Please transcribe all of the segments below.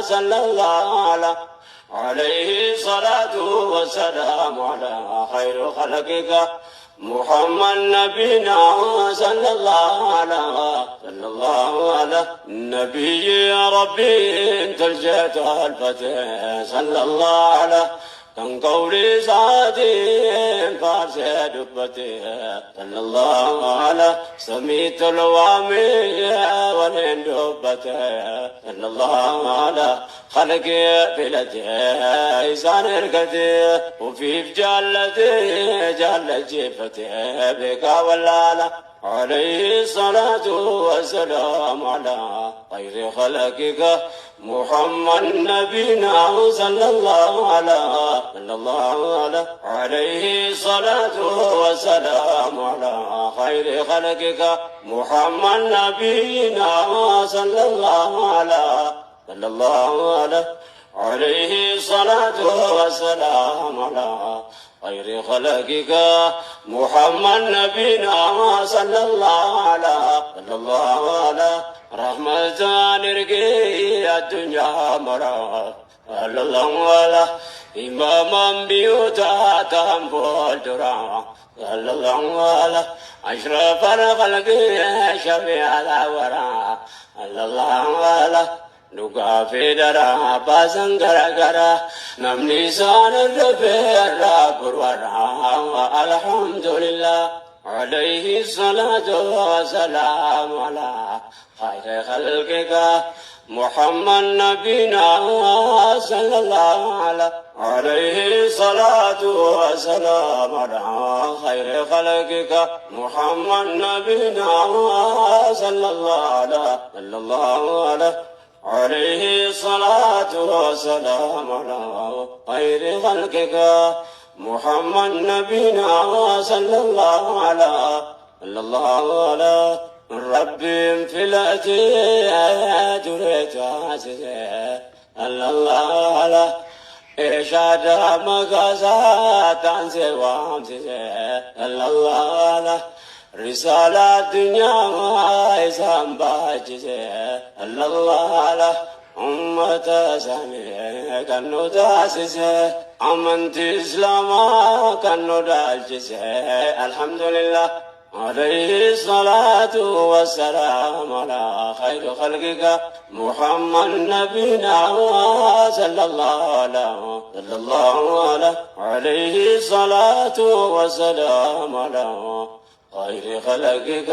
صلى الله عليه صلاة والسلام على خير خلقك محمد نبينا صلى الله على نبي ربي انت الجيت الفتح صلى الله على كان قولي سعدي فارس دبتي صلى الله على سميت الوامي والهند دبتي صلى الله على خلقي بلدي إيسان ركتي وفي جالتي جال جيفتي بك ولالا عليه الصلاة والسلام على خير خلقك محمد نبينا صلى الله عليه الصلاة والسلام على خير خلقك محمد نبينا صلى الله عليه الصلاة والسلام على خير خلقك محمد نبينا صلى الله على رحمة نرقي الدنيا مرا الله على إمام بيوتا تنبول درا الله على أشرف الخلق شفيع الورى الله على نقا في درا باسن غرغرا نمني سان الرفيع برورا الحمد لله عليه الصلاة والسلام على خير خلقك محمد نبينا صلى الله عليه الصلاة والسلام على خير خلقك محمد نبينا صلى الله عليه الصلاة والسلام على خير خلقك محمد نبينا صلى الله على ربي في الأتي جريت عزيزي الله على إرشاد مقاسات عن سوامسي الله على رسالة الدنيا ما إسام باجزي الله على أمة سامي كانوا تاسسي أمنت إسلاما كانوا داجسي الحمد لله عليه الصلاة والسلام على خير خلقك محمد نبينا صلى الله عليه الصلاة والسلام على خير خلقك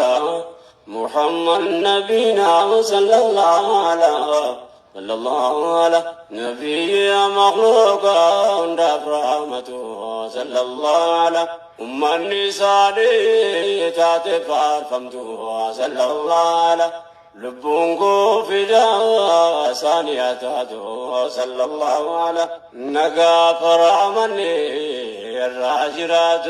محمد نبينا صلى الله على نبي مخلوق عند رحمته صلى الله على النساء تعتفر فمته صلى الله على لبونكو في دوا ثانيته صلى الله على نقا فرامني الراجرات